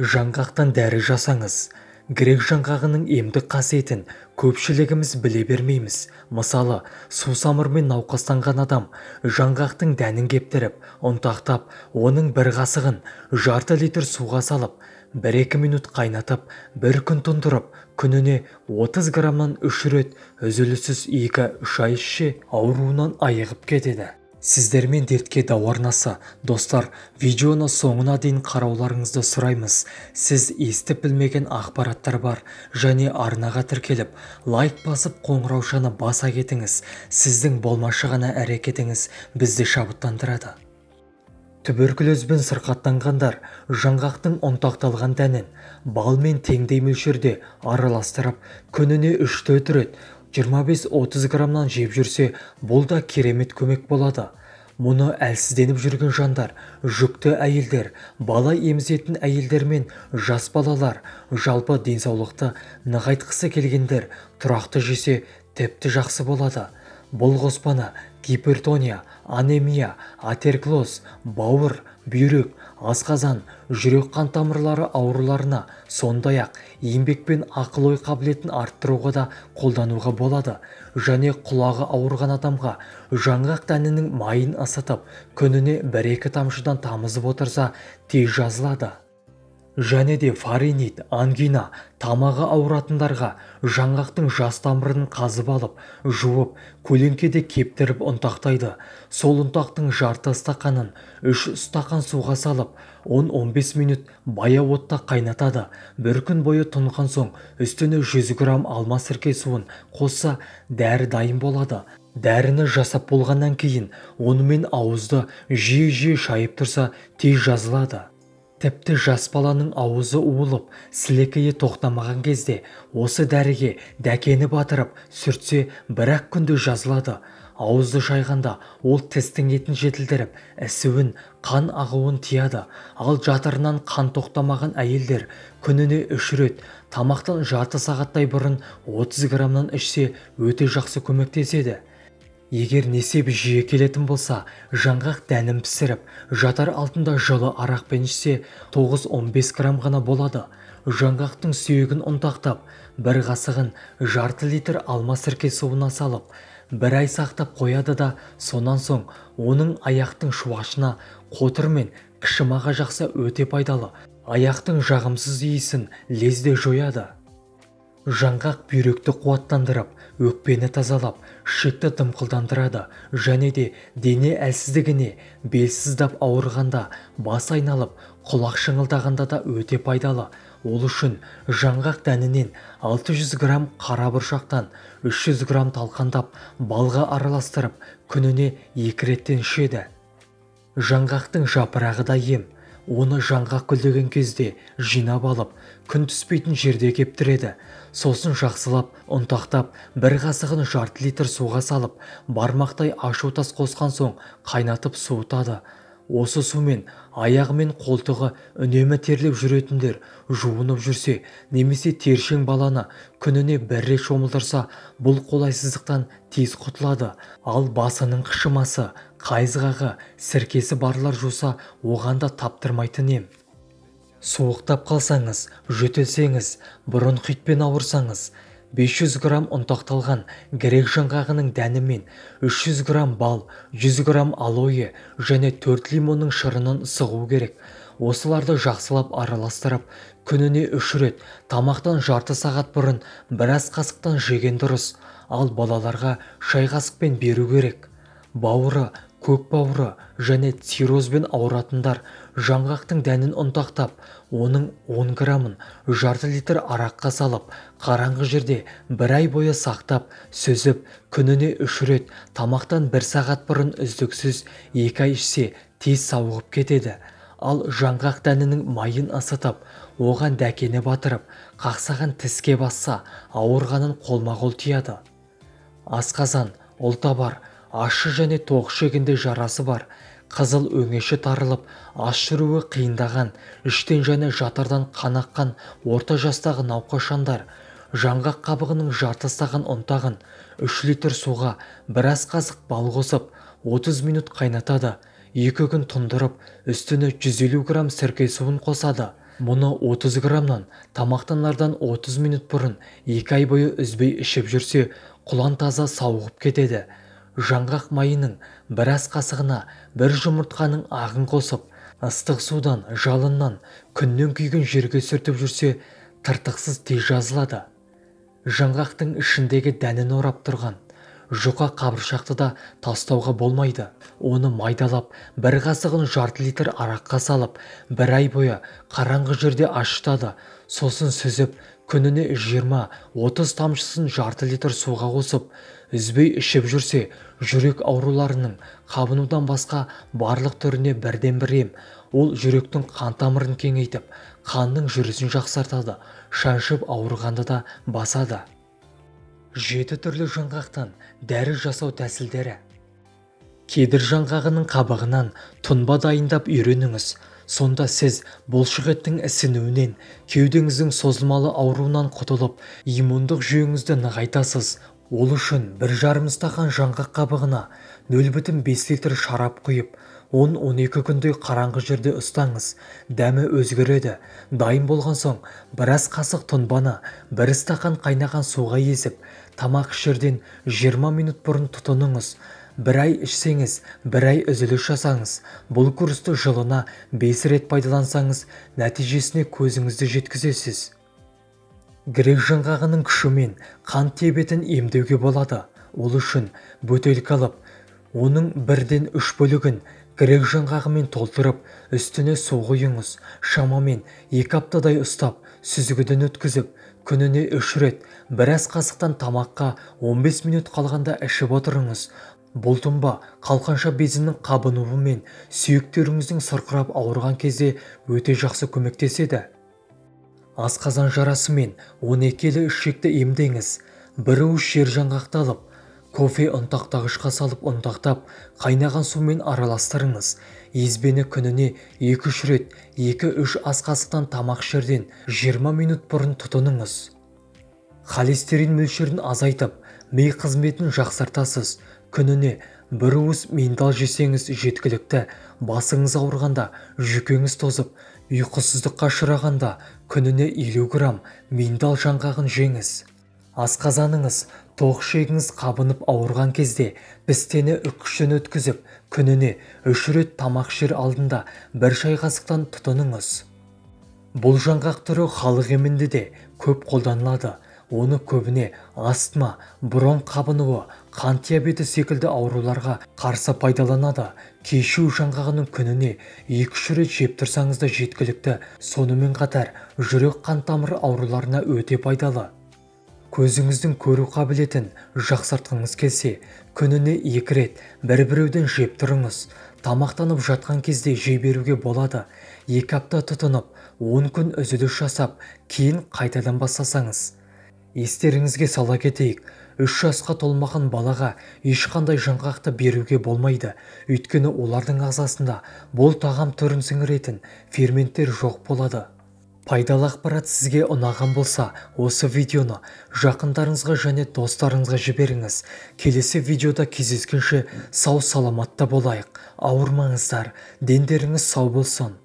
Жаңғақтан дәрі жасаңыз. Грек жаңғағының емдік қасиетін көпшілігіміз біле бермейміз. Мысалы, сусамырмен науқастанған адам жаңғақтың дәнін кептіріп, ұнтақтап, оның бір қасығын жарты литр суға салып, 1-2 минут қайнатып, бір күн тұндырып, күніне 30 граммнан 3 рет үзіліссіз 2-3 ай ішсе, ауруынан айығып кетеді. Сіздермен дертке дау арнасы. Достар, видеоны соңына дейін қарауларыңызды сұраймыз. Сіз естіп білмеген ақпараттар бар және арнаға тіркеліп, лайк басып қоңыраушаны баса кетіңіз. Сіздің болмашы ғана әрекетіңіз бізді шабыттандырады. Туберкулезбен сырқаттанғандар жаңғақтың ұнтақталған дәнін балмен теңдей мөлшерде араластырып, күніне 3-4 рет 25-30 граммнан жеп жүрсе, бұл да керемет көмек болады. Мұны әлсізденіп жүрген жандар, жүкті әйелдер, бала емізетін әйелдер мен жас балалар, жалпы денсаулықты нығайтқысы келгендер тұрақты жесе тіпті жақсы болады. Бұл қоспаны гипертония, анемия, атероклоз, бауыр, бүйрек, асқазан, жүрек қан тамырлары ауруларына, сондай-ақ еңбек пен ақыл-ой қабілетін арттыруға да қолдануға болады. Және құлағы ауырған адамға жаңғақ дәнінің майын ысытып, күніне 1-2 тамшыдан тамызып отырса, тез жазылады. Және де фаринит, ангина, тамағы ауыратындарға жаңғақтың жас тамырын қазып алып, жуып, көлеңкеде кептіріп ұнтақтайды. Сол ұнтақтың жарты стақанын 3 стақан суға салып, 10-15 минут баяу отта қайнатады. Бір күн бойы тұнған соң, үстіне 100 грамм алма сірке суын қосса, дәрі дайын болады. Дәріні жасап болғаннан кейін, онымен ауызды жиі-жиі шайып тұрса, тез жазылады. Тіпті жас баланың ауызы уылып, сілекейі тоқтамаған кезде осы дәріге дәкені батырып сүртсе, 1-ақ күнде жазылады. Ауызды шайғанда ол тістің етін жетілдіріп, ісуін, қан ағуын тияды. Ал жатырынан қан тоқтамаған әйелдер күніне 3 рет тамақтан жарты сағаттай бұрын 30 граммнан ішсе, өте жақсы көмектеседі. Егер несеп жиі келетін болса, жаңғақ дәнін пісіріп, жатар алдында жылы арақпен ішсе, 9-15 грамм ғана болады. Жаңғақтың сүйегін ұнтақтап, бір қасығын жарты литр алма сірке суына салып, 1 ай сақтап қояды да, сонан соң оның аяқтың шуашына, қотыр мен қышымаға жақса өте пайдалы. Аяқтың жағымсыз иісін лезде жояды. Жаңғақ бүйректі қуаттандырып, өкпені тазалап, ішекті дымқылдандырады және де дене әлсіздігіне, белсіздап ауырғанда, бас айналып, құлақ шыңылдағанда да өте пайдалы. Ол үшін жаңғақ дәнінен 600 грамм қара бұршақтан 300 грамм талқандап, балға араластырып, күніне 2 реттен ішеді. Жаңғақтың жапырағы да ем. Оны жаңғақ гүлдеген кезде жинап алып, күн түспейтін жерде кептіреді. Сосын жақсылап, ұнтақтап, 1 қасығын жарты литр суға салып, бармақтай ашу тас қосқан соң қайнатып суытады. Осы сумен аяғы мен қолтығы үнемі терлеп жүретіндер жуынып жүрсе, немесе тершең баланы күніне 1 рет шомылдырса, бұл қолайсыздықтан тез құтылады. Ал басының қышымасы, қайызғағы, сіркесі барлар жуса, оған да таптырмайтын ем. Суықтап қалсаңыз, жөтелсеңіз, бронхитпен ауырсаңыз, 500 грамм ұнтақталған грек жаңғағының дәні мен 300 грамм бал, 100 грамм алоэ және 4 лимонның шырынын сығу керек. Осыларды жақсылап араластырып, күніне 3 рет тамақтан жарты сағат бұрын 1 ас қасықтан жеген дұрыс. Ал балаларға шай қасықпен беру керек. Бауыры, көк бауыры және циррозбен ауыратындар жаңғақтың дәнін ұнтақтап, оның 10 граммын жарты литр араққа салып, қараңғы жерде 1 ай бойы сақтап, сүзіп, күніне 3 рет тамақтан 1 сағат бұрын үздіксіз 2 ай ішсе, тез сауығып кетеді. Ал жаңғақ дәнінің майын ысытып, оған дәкені батырып, қақсаған тіске басса, ауырғанын қолма-қол тияды. Асқазан, ұлтабар, ащы және тоқ шегінде жарасы бар, қызыл өңеші тарылып, ас жүруі қиындаған, іштен және жатырдан қан аққан орта жастағы науқас жандар, жаңғақ қабығының жартастаған ұнтағын 3 литр суға 1 ас қасық бал қосып 30 минут қайнатады. 2 күн тұндырып, үстіне 150 грамм сірке суын қосады. Мұны 30 граммнан тамақтанардан 30 минут бұрын 2 ай бойы үзбей ішіп жүрсе, құлан таза сауығып кетеді. Жаңғақ майының 1 ас қасығына 1 жұмыртқаның ағын қосып, ыстық судан, жалыннан күннен күйген жерге сүртіп жүрсе, тыртықсыз тез жазылады. Жаңғақтың ішіндегі дәнін орап тұрған жұқа қабыршақты да тастауға болмайды. Оны майдалап, 1 қасығын жарты литр араққа салып, 1 ай бойы қараңғы жерде ашытады. Сосын сүзіп, күніне 20-30 тамшысын жарты литр суға қосып, үзбей ішіп жүрсе, жүрек ауруларының қабынудан басқа барлық түріне бірден-бір ем. Ол жүректің қан тамырын кеңейтіп, қанның жүрісін жақсартады, шаншып ауырғанды да басады. 7 түрлі жаңғақтан дәрі жасау тәсілдері. Кедір жаңғағының қабығынан тұнба дайындап үйреніңіз. Сонда сіз бұлшық еттің ісінуінен, кеудеңіздің созылмалы ауруынан құтылып, иммундық жүйеңізді нығайтасыз. Ол үшін 1,5 стақан жаңғақ қабығына 0,5 литр шарап құйып, 10-12 күндей қараңғы жерде ұстаңыз. Дәмі өзгереді. Дайын болған соң 1 ас қасық тұнбаны 1 стақан қайнаған суға езіп, тамақ ішерден 20 минут бұрын тұтыныңыз. 1 ай ішсеңіз, 1 ай үзіліс жасаңыз. Бұл курсты жылына 5 рет пайдалансаңыз, нәтижесіне көзіңізді жеткізесіз. Грек жаңғағының күшімен қант диабетін емдеуге болады. Ол үшін бөтелке алып, оның 1-ден 3 бөлігін грек жаңғағымен толтырып, үстіне су құйыңыз. Шамамен 2 аптадай ұстап, сүзгіден өткізіп, күніне 3 рет 1 ас қасықтан тамаққа 15 минут қалғанда ішіп отырыңыз. Бұл тұнба қалқанша безінің қабынуы мен сүйектеріңіздің сырқырап ауырған кезде өте жақсы көмектеседі. Асқазан жарасы мен 12 ішекті емдеңіз. 1 уыс жер жаңғақты алып, кофе ұнтақтағышқа салып ұнтақтап, қайнаған сумен араластырыңыз. Езбені күніне 2-3 рет 2-3 ас қасықтан тамақ ішерден 20 минут бұрын тұтыныңыз. Холестерин мөлшерін азайтып, ми қызметін жақсартасыз. Күніне 1 уыс миндал жесеңіз жеткілікті. Басыңыз ауырғанда, жүкеңіз тозып, ұйқысыздыққа ұшырағанда күніне 50 грамм миндал жаңғағын жеңіз. Асқазаныңыз, тоқ ішегіңіз қабынып ауырған кезде пістені үккіштен өткізіп, күніне 3 рет тамақ ішер алдында 1 шай қасықтан тұтыныңыз. Бұл жаңғақ түрі халық емінде де көп қолданылады. Оны көбіне астма, бронх қабынуы, қант диабеті секілді ауруларға қарсы пайдаланады. Кешью жаңғағының күніне 2-3 рет жеп тұрсаңыз да жеткілікті. Сонымен қатар жүрек қан тамыры ауруларына өте пайдалы. Көзіңіздің көру қабілетін жақсартқыңыз келсе, күніне 2 рет бір-біреуден жеп тұрыңыз. Тамақтанып жатқан кезде жей беруге болады. 2 апта тұтынып, 10 күн үзіліс жасап, кейін қайтадан бастасаңыз. Естеріңізге сала кетейік, 3 жасқа толмаған балаға ешқандай жаңғақты беруге болмайды. Өйткені олардың ағзасында бұл тағам түрін сіңіретін ферменттер жоқ болады. Пайдалы ақпарат сізге ұнаған болса, осы видеоны жақындарыңызға және достарыңызға жіберіңіз. Келесі видеода кездескенше сау саламатта болайық. Ауырмаңыздар, дендеріңіз сау болсын.